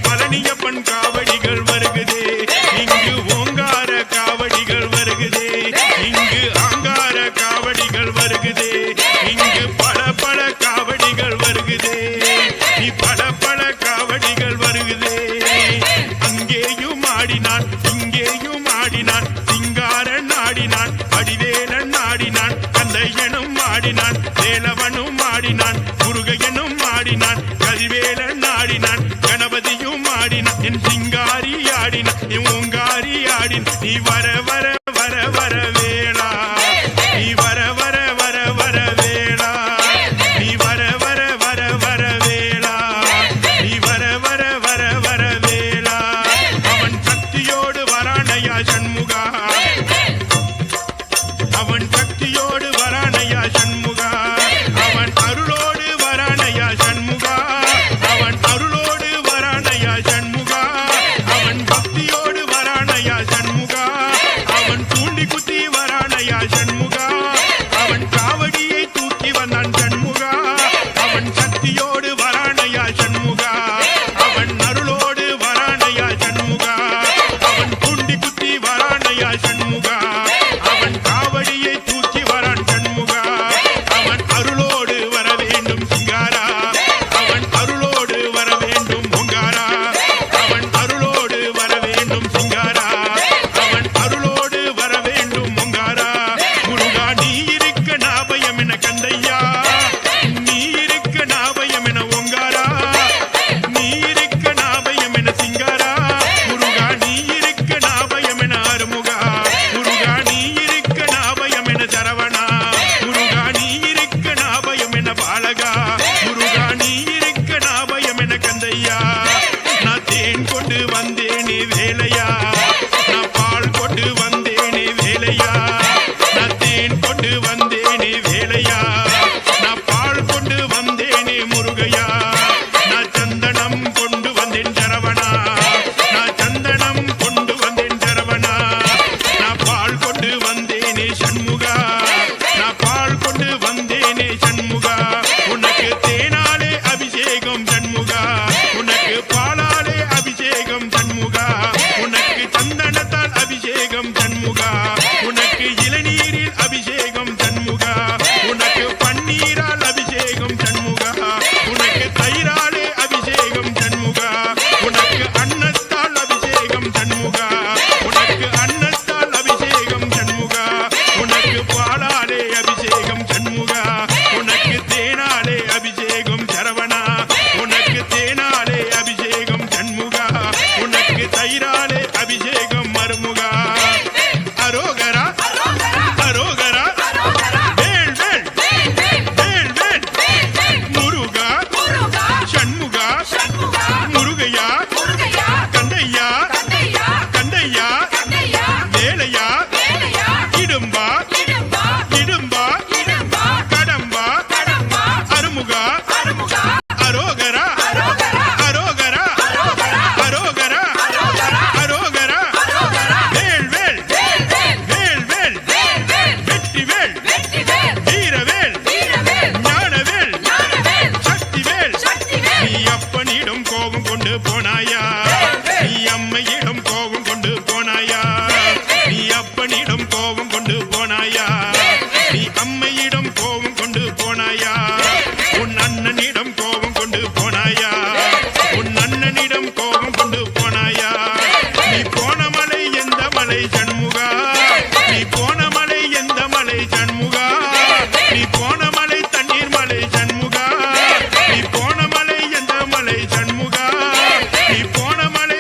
பழனியப்பன் காவடிகள் வருகுதே, இங்கு ஓங்கார காவடிகள் வருகுதே, இங்கு ஆங்கார காவடிகள் வருகுதே, இங்கு பல பல காவடிகள் வருகுதே, பல பல காவடிகள் வருகுதே. அங்கேயும் ஆடினான் இங்கேயும் ஆடினான், சிங்காரன் ஆடினான் வடிவேலன் ஆடினான், கந்தையனும் ஆடினான் வேலவனும் ஆடினான், முருகையனும் ஆடினான் கதிவேலன் ஆடினான், கணபதியும் ஆடினான், என் சிங்காரி ஆடினான், என் ஓங்காரி ஆடினான். நீ வர வர வர வர வேளா, நீ வர வர வர வர வேளா, நீ வர வர வர வர வேளா, நீ வர வர வர வர வேளா. அவன் சக்தியோடு வரானையா சண்முகா, அவன் சக்தியோடு வரானையா சண்முகா, அவன் அருளோடு வரானையா சண்முகா, அவன் அருளோடு வரானையா சண்முகா, அவன் பக்தியோடு வரானையா சண்முகா, அவன் தூண்டி குத்தி வரானையா சண்முகா, அவன் காவடியை தூக்கி வந்தான் சண்முகா, அவன் சக்தியோடு வரானையா சண்முகா, அவன் அருளோடு வரானையா சண்முகா, அவன் தூண்டி குத்தி வரானையா சண்முகா, அவன் காவடியை தூக்கி வரான் சண்முகா, அவன் அருளோடு வர வேண்டும் சிங்காரா, அவன் அருளோடு வர வேண்டும் ஓங்காரா, அவன் அருளோடு வர வேண்டும் சிங்காரா, அவன் அருளோடு வர வேண்டும் ஓங்காரா. முருகா நீ இருக்க நாபயம் என கந்தையா, நீ இருக்க நாபயம் என ஓங்காரா, நீ இருக்க நாபயம் என சிங்காரா, முருகா நீ இருக்க நாபயம் என அருமுகா, முருகா நீ இருக்க நாபயம் என சரவணா, முருகா நீ இருக்க நாபயம் என பாலகா, முருகா நீ இருக்க நாபயம் என கந்தையா. நான் தேன் கொண்டு வந்தேனே வேலையா, நான் பால் கொண்டு வந்தேனே வேலையா, நான் தேன் கொண்டு வந்தேனே வேலையா, நான் பால் கொண்டு வந்தேனே முருகையா, நான் சந்தனம் கொண்டு வந்தேன் சரவணா, நான் சந்தனம் கொண்டு வந்தேன் சரவணா, நான் பால் கொண்டு வந்தேனே சண்முகா, நான் பால் கொண்டு வந்தேனே சண்முகா. உனக்கு தேனாலே அபிஷேகம் சண்முகா, உனக்கு பாலாலே அபிஷேகம் சண்முகா, உனக்கு சந்தனத்தால் அபிஷேகம் சண்முகா, உனக்கு இளநீரில் அபிஷேகம் சண்முகா, உனக்கு பன்னீரால் அபிஷேகம் சண்முகா, உனக்கு தயிராலே அபிஷேகம் சண்முகா, உனக்கு அன்னத்தால் அபிஷேகம் சண்முகா, உனக்கு அன்னத்தால் அபிஷேகம் சண்முகா, உனக்கு பாலாலே அபிஷேகம் சண்முகா, உனக்கு தேனாலே அபிஷேகம் சரவணா, உனக்கு தேனாலே அபிஷேகம் சண்முகா, உனக்கு தயிராலே அபிஷேகம் மருமுகா. அரோகரா அரோகரா வேல் வேல் வேல் வேல் முருகா சண்முகா முருகையா கந்தையா கந்தையா வேலையா இடும்பா இடும்பா கடம்பா அருமுகா அரோகரா அரோகரா அரோகரா அரோகரா வேல் வேல் வேல் வேல் வெற்றி வேல் வீரவேல் ஞானவேல் சக்திவேல். நீ அப்பனிடம் கோபம் கொண்டு போனாயா, நீ அம்மையிடம் கோபம் கொண்டு போனாயா, நீ அப்பனிடம் கோபம் கொண்டு போனாயா, நீ அம்மையிடம் கோபம் கொண்டு போனாயா, உன் அண்ணனிடம் கோபம் கொண்டு போனாயா, உன் அண்ணனிடம் கோபம் கொண்டு போனாயா. நீ போன மலை எந்த மலை சண்முகா, நீ போன மலை எந்த மலை சண்முகா, நீ போன மலை தண்ணீர் மலை சண்முகா, நீ போன மலை எந்த மலை சண்முகா, நீ போன மலை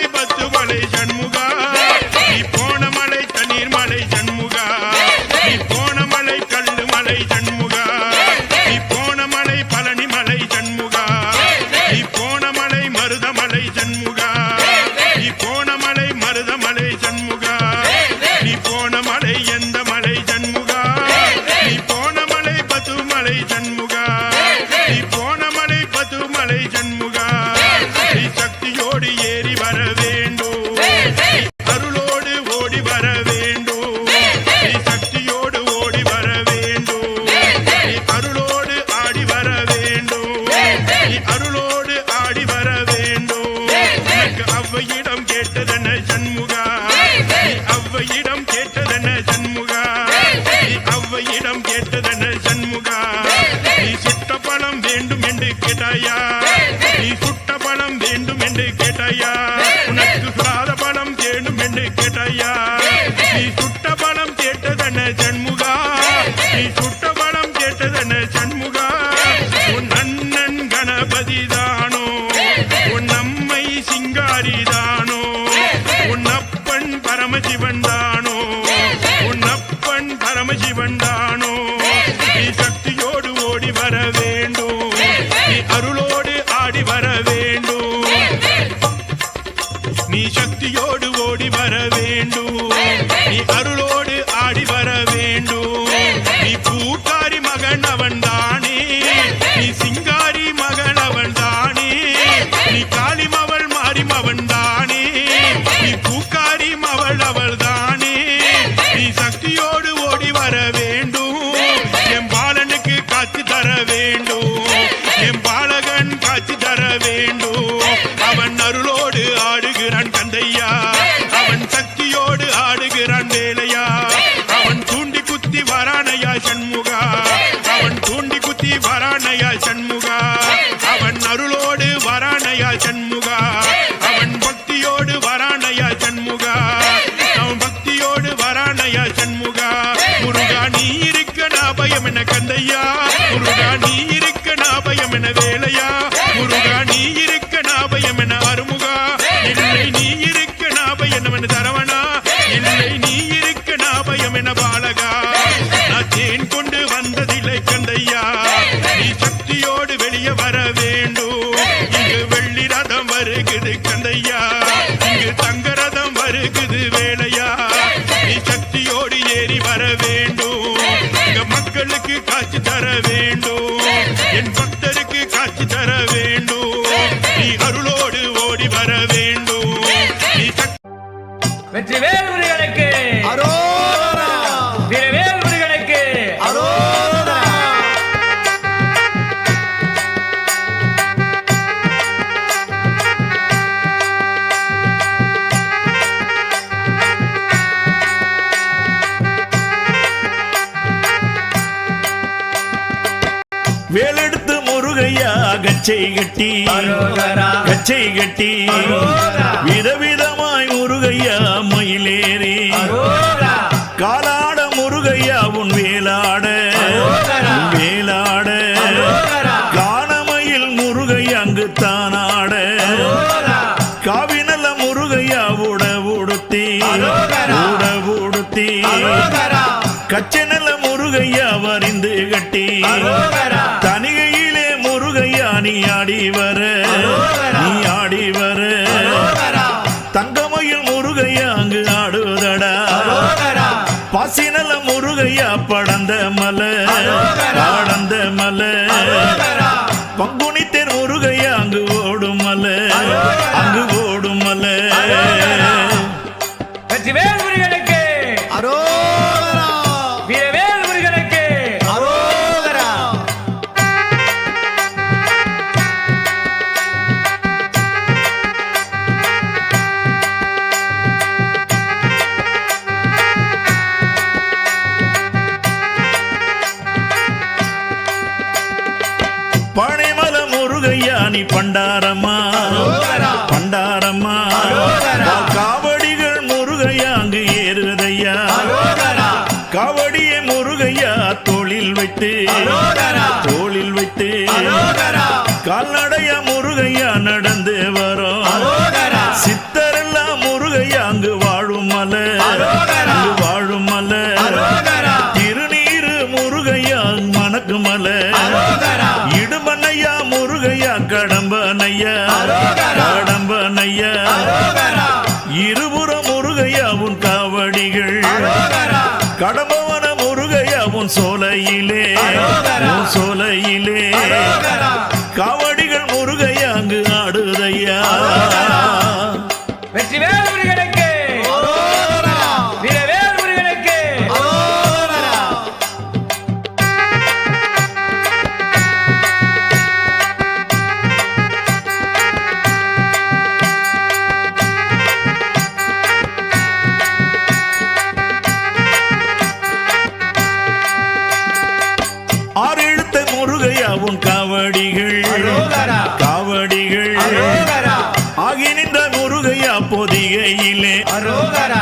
நீ சக்தியோடு ஓடி வர வேண்டும், நீ அருளோடு ஆடி வர வேண்டும். நீ பூக்காரி மகன் அவன் தானே, நீ சிங்காரி மகன் அவன் தானே, நீ காளிமவள் மாரிமவன் தானே, நீ பூக்காரி மவள் அவள் தானே. நீ சக்தியோடு ஓடி வர வேண்டும், என் பாலனுக்கு காட்சி தர வேண்டும், என் பாலகன் காட்சி தர வேண்டும். அவன் அருளோடு ஆடுகிறான் கந்தையா, அவன் சக்தியோடு ஆடுகிறான் வேலையா. அவன் தூண்டி குத்தி வரானையா சண்முகா, அவன் தூண்டி குத்தி வரானையா சண்முகா. அவன் அருளோடு வரானையா சண்முகா, அவன் பக்தியோடு வரானையா சண்முகா, அவன் பக்தியோடு வரானையா சண்முகா. முருகா நீ இருக்க நாபயம் என கந்தையா, முருகா நீ இருக்க நாபயம் என வேலையா, முருகா நீ இருக்க நாபயம் என அருமுகா. இல்லை நீ இருக்க நாபயம் என தரவனா, இல்லை நீ இருக்க நாபயம் என பாலகா. நான் தேன் கொண்டு வந்ததில்லை கந்தையா, நீ சக்தியோடு வெளியே வர வேண்டும். இங்கு வெள்ளி ரதம் வருகுது கந்தையா, இங்கு தங்க ரதம் வருகுது வேலையா. நீ சக்தியோடு ஏறி வர வேண்டும், இங்க மக்களுக்கு காட்சி தர வேண்டும், என் பக்தருக்கு காட்சி தர வேண்டும். நீ அருளோடு ஓடி வர வேண்டும். நீ வெற்றிவேல் முருகனுக்கு அரோகரா, வீரவேல் முருகனுக்கு அரோகரா. வேலெடுத்து முருகையா கச்சை கட்டி, அரோகரா, கச்சை கட்டி அரோகரா. விதவிதமாய் முருகையா மயிலேறி, அரோகரா, காலாட முருகையா உன் வேலாட, அரோகரா, உன் வேலாட. அரோகரா, காணமயில் முருகையா அங்கு தானாட, அரோகரா, காவினல முருகையா உட உடுத்தி, அரோகரா, உட உடுத்தி. அரோகரா, கச்சனல முருகையா வரிந்து கட்டி, அரோகரா, தனிகையிலே முருகையா நீ ஆடி வர, அரோகரா, நீ ஆடி வர. அரோகரா, தங்கமயில் முருகையா அங்கு ஆடுதடா, அரோகரா, பாசினல முருகையா படந்த மலை, அரோகரா, படந்த மலை. அரோகரா, பங்குனி தேர் முருகையா அங்கு ஓடும் மலை, அரோகரா, அங்கு ஓடும் மலை. அரோகரா. வெற்றிவேல் முருகனுக்கு அரோகரா, வீரவேல் முருகனுக்கு அரோகரா. பனைமல முருகையா நீ பண்டாரம்மா, அரோகரா, பண்டாரம்மா. அரோகரா. காவடிகள் முருகையா அங்கு ஏறுதையா, அரோகரா, காவடியை முருகையா தோளில் வைத்து, அரோகரா, தோளில் வைத்து. அரோகரா, கால்நடையா முருகையா நடந்து வரும், அரோகரா, சித்தரெல்லாம் முருகையா அங்கு வாழும் மலை, அரோகரா, அங்கு வாழும் மலை. அரோகரா, திருநீரு முருகையா மணக்கு மலை, அரோகரா, இடுமனையா முருகையா கடம்பனையா, அரோகரா, கடம்பனையா. அரோகரா, இருபுறம் முருகையா உன் காவடிகள், அரோகரா, கடம்பவன முருகையா உன் சோலையிலே, அரோகரா, உன் சோலையிலே. அரோகரா. காவடிகள் முருகையா அங்கு ஆடுதையா. வெற்றிவேல் முருகனுக்கு அரோகரா, வீரவேல் முருகனுக்கு அரோகரா. ஆறு எழுத்த முருகையா உன் காவடிகள், அரோகரா, காவடிகள் அரோகரா, ஆகி நின்ற முருகையா பொதிகையிலே, அரோகரா,